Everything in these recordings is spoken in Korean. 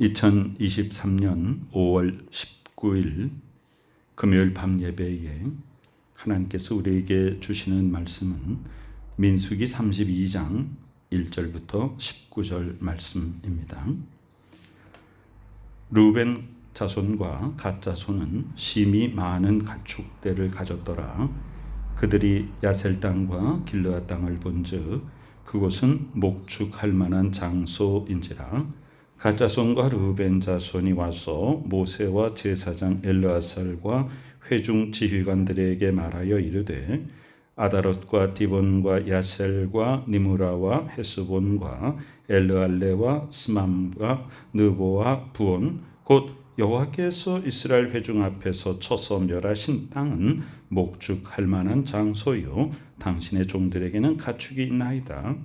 2023년 5월 19일 금요일 밤 예배에 하나님께서 우리에게 주시는 말씀은 민수기 32장 1절부터 19절 말씀입니다. 르우벤 자손과 갓 자손은 심히 많은 가축대를 가졌더라. 그들이 야셀 땅과 길르앗 땅을 본즉 그곳은 목축할 만한 장소인지라. 갓 자손과 르우벤 자손이 와서 모세와 제사장 엘르아살과 회중 지휘관들에게 말하여 이르되 아다롯과 디본과 야셀과 니무라와 헤스본과 엘르알레와 스맘과 느보와 부온 곧 여호와께서 이스라엘 회중 앞에서 쳐서 멸하신 땅은 목축할 만한 장소요 당신의 종들에게는 가축이 있나이다.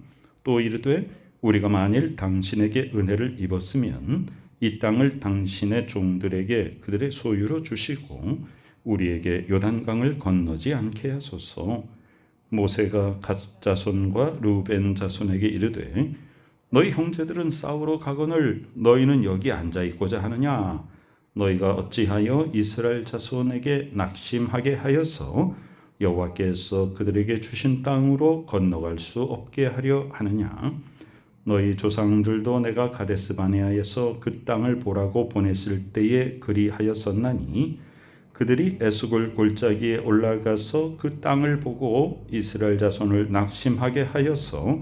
또 이르되 우리가 만일 당신에게 은혜를 입었으면 이 땅을 당신의 종들에게 그들의 소유로 주시고 우리에게 요단강을 건너지 않게 하소서. 모세가 갓 자손과 르우벤 자손에게 이르되 너희 형제들은 싸우러 가거늘 너희는 여기 앉아 있고자 하느냐? 너희가 어찌하여 이스라엘 자손에게 낙심하게 하여서 여호와께서 그들에게 주신 땅으로 건너갈 수 없게 하려 하느냐? 너희 조상들도 내가 가데스 바네아에서 그 땅을 보라고 보냈을 때에 그리하였었나니 그들이 에스골 골짜기에 올라가서 그 땅을 보고 이스라엘 자손을 낙심하게 하여서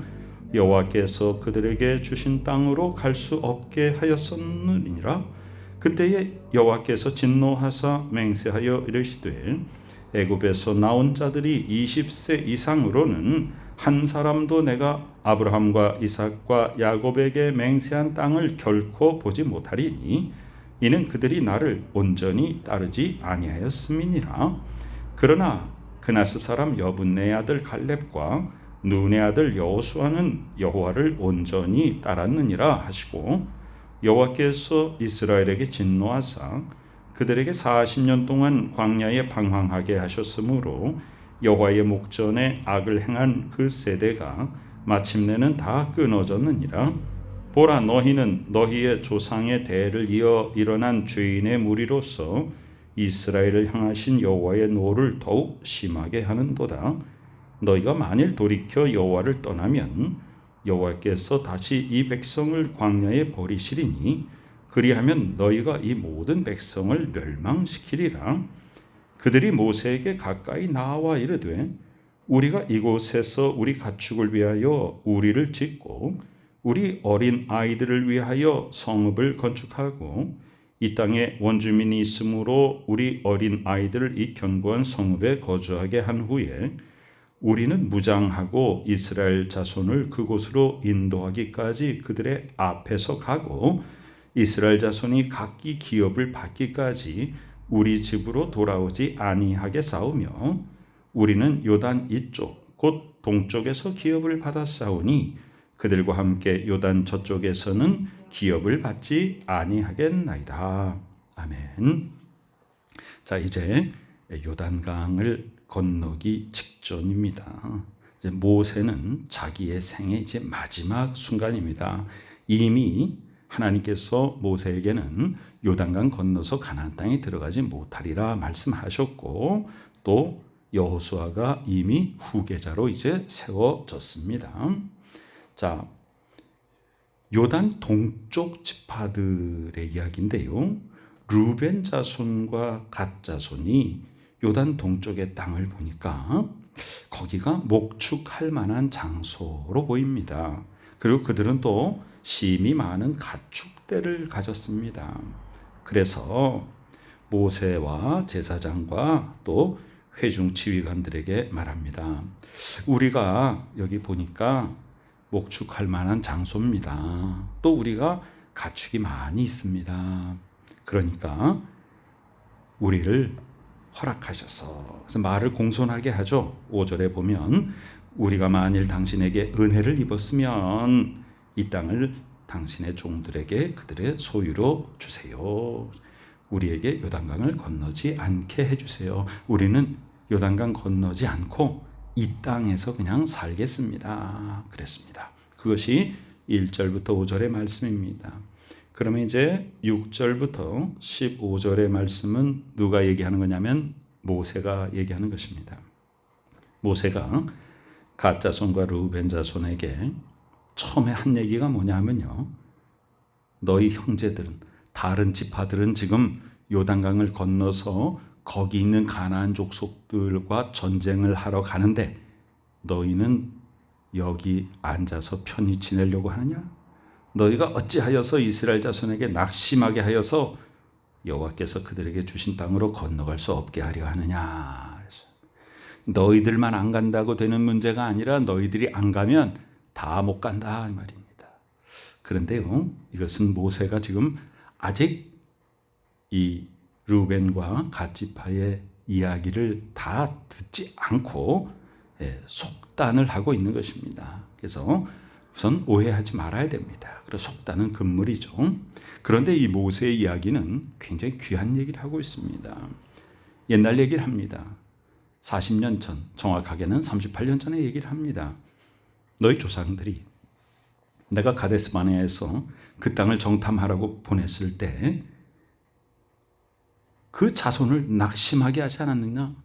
여호와께서 그들에게 주신 땅으로 갈 수 없게 하였었느니라. 그때에 여호와께서 진노하사 맹세하여 이르시되 애굽에서 나온 자들이 20세 이상으로는 한 사람도 내가 아브라함과 이삭과 야곱에게 맹세한 땅을 결코 보지 못하리니 이는 그들이 나를 온전히 따르지 아니하였음이니라. 그러나 그나스 사람 여분네의 아들 갈렙과 눈의 아들 여호수아는 여호와를 온전히 따랐느니라 하시고 여호와께서 이스라엘에게 진노하사 그들에게 40년 동안 광야에 방황하게 하셨으므로 여호와의 목전에 악을 행한 그 세대가 마침내는 다 끊어졌느니라. 보라, 너희는 너희의 조상의 대를 이어 일어난 죄인의 무리로서 이스라엘을 향하신 여호와의 노를 더욱 심하게 하는도다. 너희가 만일 돌이켜 여호와를 떠나면 여호와께서 다시 이 백성을 광야에 버리시리니 그리하면 너희가 이 모든 백성을 멸망시키리라. 그들이 모세에게 가까이 나와 이르되 우리가 이곳에서 우리 가축을 위하여 우리를 짓고 우리 어린 아이들을 위하여 성읍을 건축하고 이 땅에 원주민이 있으므로 우리 어린 아이들을 이 견고한 성읍에 거주하게 한 후에 우리는 무장하고 이스라엘 자손을 그곳으로 인도하기까지 그들의 앞에서 가고 이스라엘 자손이 각기 기업을 받기까지 우리 집으로 돌아오지 아니하게 싸우며 우리는 요단 이쪽 곧 동쪽에서 기업을 받아 싸우니 그들과 함께 요단 저쪽에서는 기업을 받지 아니하겠나이다. 아멘. 자, 이제 요단강을 건너기 직전입니다. 이제 모세는 자기의 생애 이제 마지막 순간입니다. 이미 하나님께서 모세에게는 요단강 건너서 가나안 땅에 들어가지 못하리라 말씀하셨고 또 여호수아가 이미 후계자로 이제 세워졌습니다. 자, 요단 동쪽 지파들의 이야기인데요. 르우벤 자손과 갓 자손이 요단 동쪽의 땅을 보니까 거기가 목축할 만한 장소로 보입니다. 그리고 그들은 또 심히 많은 가축대를 가졌습니다. 그래서 모세와 제사장과 또 회중 지휘관들에게 말합니다. 우리가 여기 보니까 목축할 만한 장소입니다. 또 우리가 가축이 많이 있습니다. 그러니까 우리를 허락하셔서 그래서 말을 공손하게 하죠. 5절에 보면 우리가 만일 당신에게 은혜를 입었으면 이 땅을 당신의 종들에게 그들의 소유로 주세요. 우리에게 요단강을 건너지 않게 해주세요. 우리는 요단강 건너지 않고 이 땅에서 그냥 살겠습니다. 그랬습니다. 그것이 1절부터 5절의 말씀입니다. 그러면 이제 6절부터 15절의 말씀은 누가 얘기하는 거냐면 모세가 얘기하는 것입니다. 모세가 갓 자손과 르우벤 자손에게 처음에 한 얘기가 뭐냐면요, 너희 형제들은, 다른 지파들은 지금 요단강을 건너서 거기 있는 가나안 족속들과 전쟁을 하러 가는데 너희는 여기 앉아서 편히 지내려고 하느냐? 너희가 어찌하여서 이스라엘 자손에게 낙심하게 하여서 여호와께서 그들에게 주신 땅으로 건너갈 수 없게 하려 하느냐? 너희들만 안 간다고 되는 문제가 아니라 너희들이 안 가면 다 못 간다 이 말입니다. 그런데요, 이것은 모세가 지금 아직 이 르우벤과 갓 지파의 이야기를 다 듣지 않고 속단을 하고 있는 것입니다. 그래서 우선 오해하지 말아야 됩니다. 그래서 속단은 금물이죠. 그런데 이 모세의 이야기는 굉장히 귀한 얘기를 하고 있습니다. 옛날 얘기를 합니다. 40년 전, 정확하게는 38년 전에 얘기를 합니다. 너희 조상들이 내가 가데스 바네아에서 그 땅을 정탐하라고 보냈을 때 그 자손을 낙심하게 하지 않았느냐?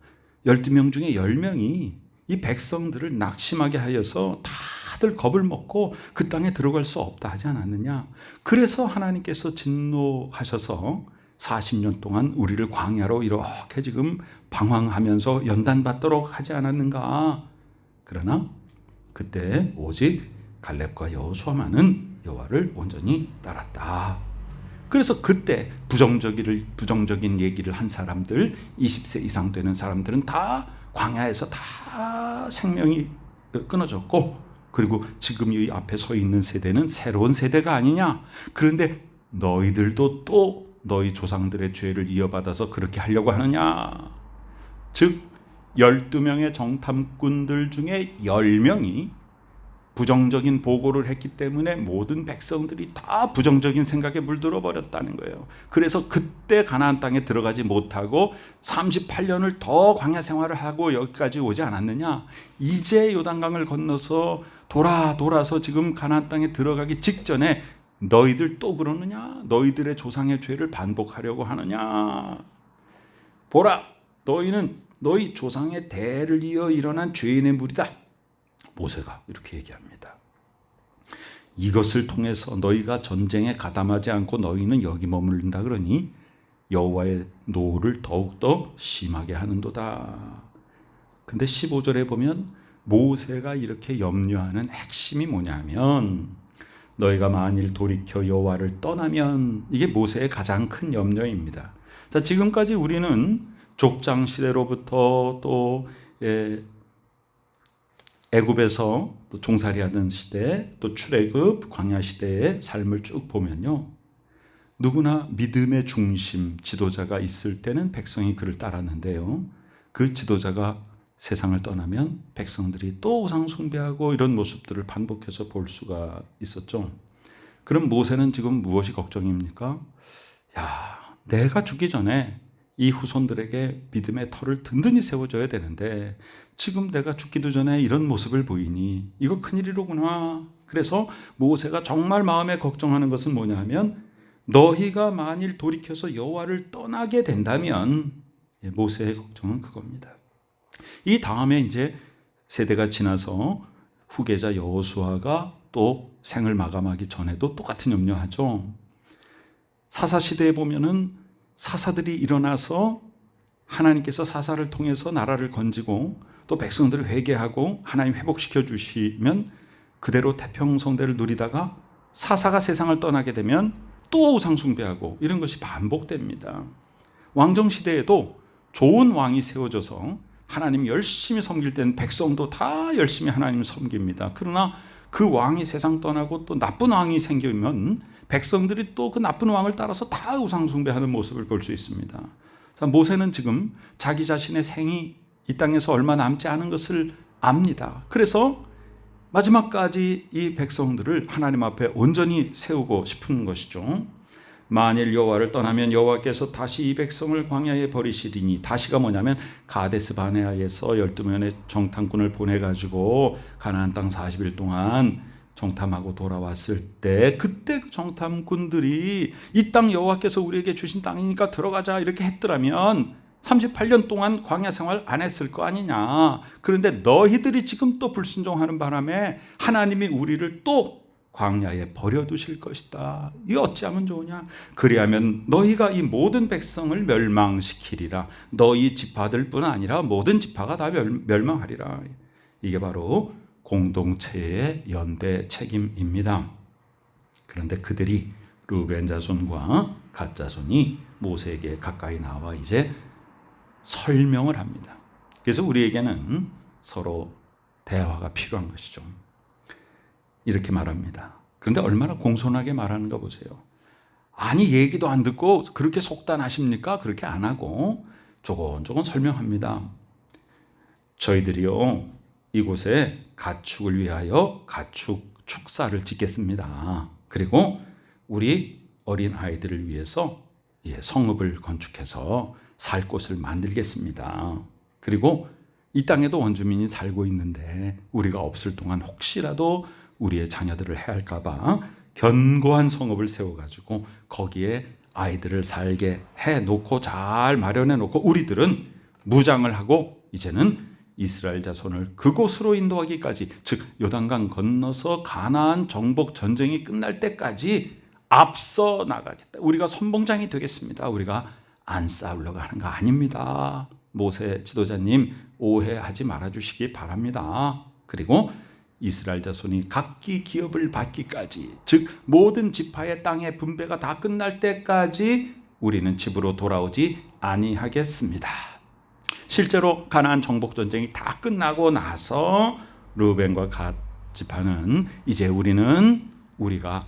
12명 중에 10명이 이 백성들을 낙심하게 하여서 다들 겁을 먹고 그 땅에 들어갈 수 없다 하지 않았느냐? 그래서 하나님께서 진노하셔서 40년 동안 우리를 광야로 이렇게 지금 방황하면서 연단받도록 하지 않았는가? 그러나 그때 오직 갈렙과 여호수아만은 여호와를 온전히 따랐다. 그래서 그때 부정적인 얘기를 한 사람들, 20세 이상 되는 사람들은 다 광야에서 다 생명이 끊어졌고, 그리고 지금 이 앞에 서 있는 세대는 새로운 세대가 아니냐? 그런데 너희들도 또 너희 조상들의 죄를 이어받아서 그렇게 하려고 하느냐? 즉 12명의 정탐꾼들 중에 10명이 부정적인 보고를 했기 때문에 모든 백성들이 다 부정적인 생각에 물들어 버렸다는 거예요. 그래서 그때 가나안 땅에 들어가지 못하고 38년을 더 광야 생활을 하고 여기까지 오지 않았느냐? 이제 요단강을 건너서 돌아서 지금 가나안 땅에 들어가기 직전에 너희들 또 그러느냐? 너희들의 조상의 죄를 반복하려고 하느냐? 보라, 너희는 너희 조상의 대를 이어 일어난 죄인의 무리다. 모세가 이렇게 얘기합니다. 이것을 통해서 너희가 전쟁에 가담하지 않고 너희는 여기 머무른다 그러니 여호와의 노를 더욱더 심하게 하는도다. 근데 15절에 보면 모세가 이렇게 염려하는 핵심이 뭐냐면, 너희가 만일 돌이켜 여호와를 떠나면, 이게 모세의 가장 큰 염려입니다. 자, 지금까지 우리는 족장 시대로부터 또 애굽에서 또 종살이하던 시대, 또 출애굽 광야 시대의 삶을 쭉 보면요, 누구나 믿음의 중심 지도자가 있을 때는 백성이 그를 따랐는데요, 그 지도자가 세상을 떠나면 백성들이 또 우상 숭배하고 이런 모습들을 반복해서 볼 수가 있었죠. 그럼 모세는 지금 무엇이 걱정입니까? 내가 죽기 전에 이 후손들에게 믿음의 터를 든든히 세워줘야 되는데 지금 내가 죽기도 전에 이런 모습을 보이니 이거 큰일이로구나. 그래서 모세가 정말 마음에 걱정하는 것은 뭐냐면, 너희가 만일 돌이켜서 여호와를 떠나게 된다면, 모세의 걱정은 그겁니다. 이 다음에 이제 세대가 지나서 후계자 여호수아가 또 생을 마감하기 전에도 똑같은 염려하죠. 사사시대에 보면은 사사들이 일어나서 하나님께서 사사를 통해서 나라를 건지고 또 백성들을 회개하고 하나님 회복시켜 주시면 그대로 태평성대를 누리다가 사사가 세상을 떠나게 되면 또 우상 숭배하고 이런 것이 반복됩니다. 왕정시대에도 좋은 왕이 세워져서 하나님 열심히 섬길 때는 백성도 다 열심히 하나님을 섬깁니다. 그러나 그 왕이 세상 떠나고 또 나쁜 왕이 생기면 백성들이 또 그 나쁜 왕을 따라서 다 우상 숭배하는 모습을 볼 수 있습니다. 모세는 지금 자기 자신의 생이 이 땅에서 얼마 남지 않은 것을 압니다. 그래서 마지막까지 이 백성들을 하나님 앞에 온전히 세우고 싶은 것이죠. 만일 여호와를 떠나면 여호와께서 다시 이 백성을 광야에 버리시리니, 다시가 뭐냐면 가데스 바네아에서 12명의 정탐꾼을 보내가지고 가나안 땅 40일 동안 정탐하고 돌아왔을 때 그때 그 정탐꾼들이 이 땅 여호와께서 우리에게 주신 땅이니까 들어가자 이렇게 했더라면 38년 동안 광야 생활 안 했을 거 아니냐. 그런데 너희들이 지금 또 불순종하는 바람에 하나님이 우리를 또 광야에 버려두실 것이다. 이 어찌하면 좋으냐. 그리하면 너희가 이 모든 백성을 멸망시키리라. 너희 지파들 뿐 아니라 모든 지파가 다 멸망하리라. 이게 바로 공동체의 연대 책임입니다. 그런데 그들이 르우벤 자손과 갓 자손이 모세에게 가까이 나와 이제 설명을 합니다. 그래서 우리에게는 서로 대화가 필요한 것이죠. 이렇게 말합니다. 그런데 얼마나 공손하게 말하는가 보세요. 아니 얘기도 안 듣고 그렇게 속단하십니까? 그렇게 안 하고 조곤조곤 설명합니다. 저희들이요 이곳에 가축을 위하여 가축 축사를 짓겠습니다. 그리고 우리 어린 아이들을 위해서 성읍을 건축해서 살 곳을 만들겠습니다. 그리고 이 땅에도 원주민이 살고 있는데 우리가 없을 동안 혹시라도 우리의 자녀들을 해할까 봐 견고한 성읍을 세워가지고 거기에 아이들을 살게 해놓고 잘 마련해놓고 우리들은 무장을 하고 이제는 이스라엘 자손을 그곳으로 인도하기까지, 즉 요단강 건너서 가나안 정복 전쟁이 끝날 때까지 앞서 나가겠다. 우리가 선봉장이 되겠습니다. 우리가 안 싸우려고 하는 거 아닙니다. 모세 지도자님 오해하지 말아주시기 바랍니다. 그리고 이스라엘 자손이 각기 기업을 받기까지, 즉 모든 지파의 땅의 분배가 다 끝날 때까지 우리는 집으로 돌아오지 아니하겠습니다. 실제로 가나안 정복 전쟁이 다 끝나고 나서 르우벤과 갓 지파는 이제 우리가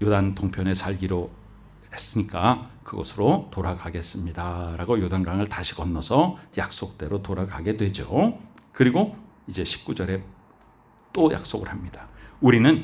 요단 동편에 살기로 했으니까 그곳으로 돌아가겠습니다 라고 요단강을 다시 건너서 약속대로 돌아가게 되죠. 그리고 이제 19절에 또 약속을 합니다. 우리는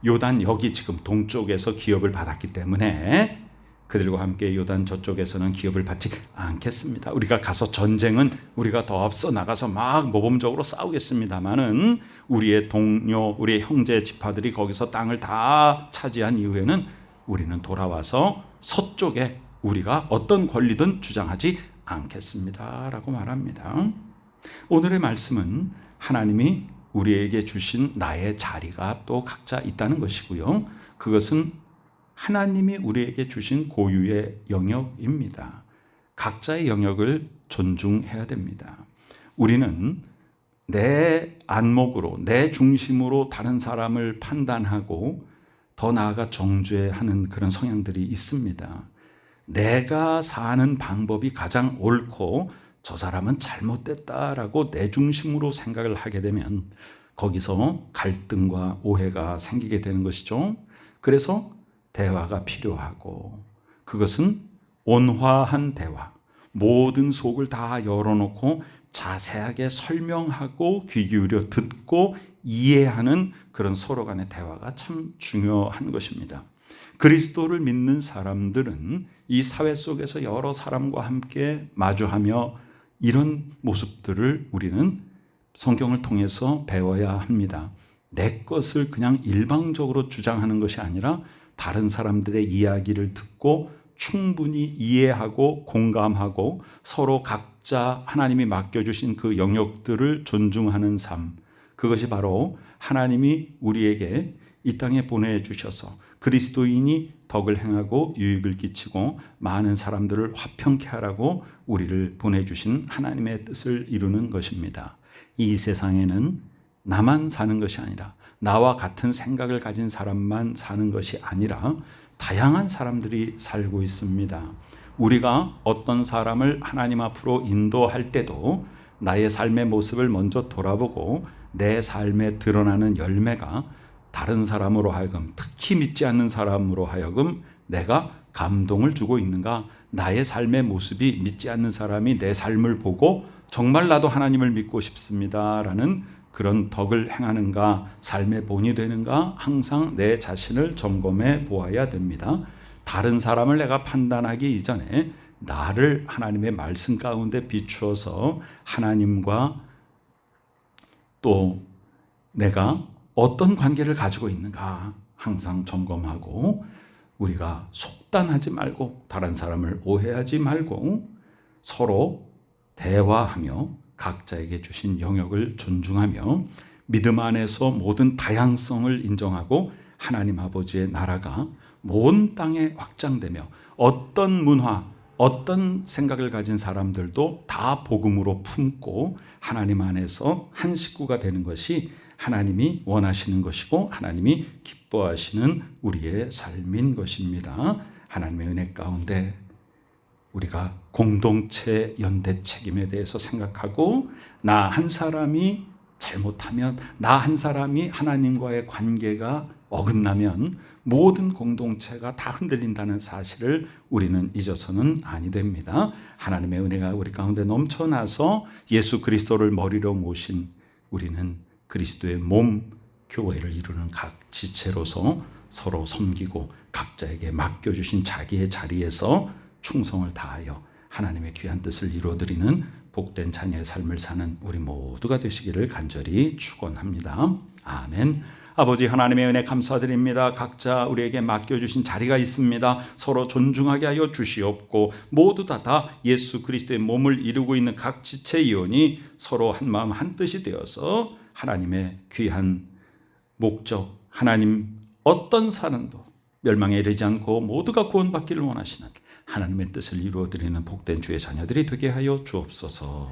요단 여기 지금 동쪽에서 기업을 받았기 때문에 그들과 함께 요단 저쪽에서는 기업을 받지 않겠습니다. 우리가 가서 전쟁은 우리가 더 앞서 나가서 막 모범적으로 싸우겠습니다만은 우리의 동료, 우리의 형제 지파들이 거기서 땅을 다 차지한 이후에는 우리는 돌아와서 서쪽에 우리가 어떤 권리든 주장하지 않겠습니다 라고 말합니다. 오늘의 말씀은 하나님이 우리에게 주신 나의 자리가 또 각자 있다는 것이고요. 그것은 하나님이 우리에게 주신 고유의 영역입니다. 각자의 영역을 존중해야 됩니다. 우리는 내 안목으로, 내 중심으로 다른 사람을 판단하고 더 나아가 정죄하는 그런 성향들이 있습니다. 내가 사는 방법이 가장 옳고 저 사람은 잘못됐다라고 내 중심으로 생각을 하게 되면 거기서 갈등과 오해가 생기게 되는 것이죠. 그래서 대화가 필요하고 그것은 온화한 대화, 모든 속을 다 열어놓고 자세하게 설명하고 귀 기울여 듣고 이해하는 그런 서로 간의 대화가 참 중요한 것입니다. 그리스도를 믿는 사람들은 이 사회 속에서 여러 사람과 함께 마주하며 이런 모습들을 우리는 성경을 통해서 배워야 합니다. 내 것을 그냥 일방적으로 주장하는 것이 아니라 다른 사람들의 이야기를 듣고 충분히 이해하고 공감하고 서로 각자 하나님이 맡겨주신 그 영역들을 존중하는 삶, 그것이 바로 하나님이 우리에게 이 땅에 보내주셔서 그리스도인이 덕을 행하고 유익을 끼치고 많은 사람들을 화평케 하라고 우리를 보내주신 하나님의 뜻을 이루는 것입니다. 이 세상에는 나만 사는 것이 아니라 나와 같은 생각을 가진 사람만 사는 것이 아니라 다양한 사람들이 살고 있습니다. 우리가 어떤 사람을 하나님 앞으로 인도할 때도 나의 삶의 모습을 먼저 돌아보고 내 삶에 드러나는 열매가 다른 사람으로 하여금, 특히 믿지 않는 사람으로 하여금 내가 감동을 주고 있는가, 나의 삶의 모습이 믿지 않는 사람이 내 삶을 보고 정말 나도 하나님을 믿고 싶습니다라는 그런 덕을 행하는가, 삶의 본이 되는가, 항상 내 자신을 점검해 보아야 됩니다. 다른 사람을 내가 판단하기 이전에 나를 하나님의 말씀 가운데 비추어서 하나님과 또 내가 어떤 관계를 가지고 있는가 항상 점검하고, 우리가 속단하지 말고 다른 사람을 오해하지 말고 서로 대화하며 각자에게 주신 영역을 존중하며 믿음 안에서 모든 다양성을 인정하고 하나님 아버지의 나라가 온 땅에 확장되며 어떤 문화, 어떤 생각을 가진 사람들도 다 복음으로 품고 하나님 안에서 한 식구가 되는 것이 하나님이 원하시는 것이고 하나님이 기뻐하시는 우리의 삶인 것입니다. 하나님의 은혜 가운데 우리가 공동체 연대 책임에 대해서 생각하고, 나 한 사람이 잘못하면, 나 한 사람이 하나님과의 관계가 어긋나면 모든 공동체가 다 흔들린다는 사실을 우리는 잊어서는 아니 됩니다. 하나님의 은혜가 우리 가운데 넘쳐나서 예수 그리스도를 머리로 모신 우리는 그리스도의 몸 교회를 이루는 각 지체로서 서로 섬기고 각자에게 맡겨주신 자기의 자리에서 충성을 다하여 하나님의 귀한 뜻을 이루어드리는 복된 자녀의 삶을 사는 우리 모두가 되시기를 간절히 축원합니다. 아멘. 아버지 하나님의 은혜 감사드립니다. 각자 우리에게 맡겨주신 자리가 있습니다. 서로 존중하게 하여 주시옵고, 모두 다 예수 그리스도의 몸을 이루고 있는 각 지체위원이 서로 한 마음 한 뜻이 되어서 하나님의 귀한 목적, 하나님 어떤 사람도 멸망에 이르지 않고 모두가 구원받기를 원하시는 하나님의 뜻을 이루어드리는 복된 주의 자녀들이 되게 하여 주옵소서.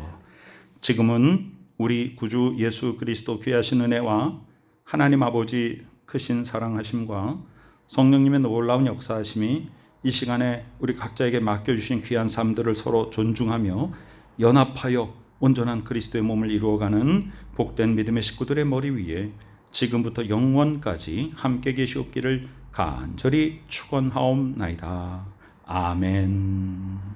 지금은 우리 구주 예수 그리스도 귀하신 은혜와 하나님 아버지 크신 사랑하심과 성령님의 놀라운 역사하심이 이 시간에 우리 각자에게 맡겨주신 귀한 삶들을 서로 존중하며 연합하여 온전한 그리스도의 몸을 이루어가는 복된 믿음의 식구들의 머리 위에 지금부터 영원까지 함께 계시옵기를 간절히 축원하옵나이다. 아멘.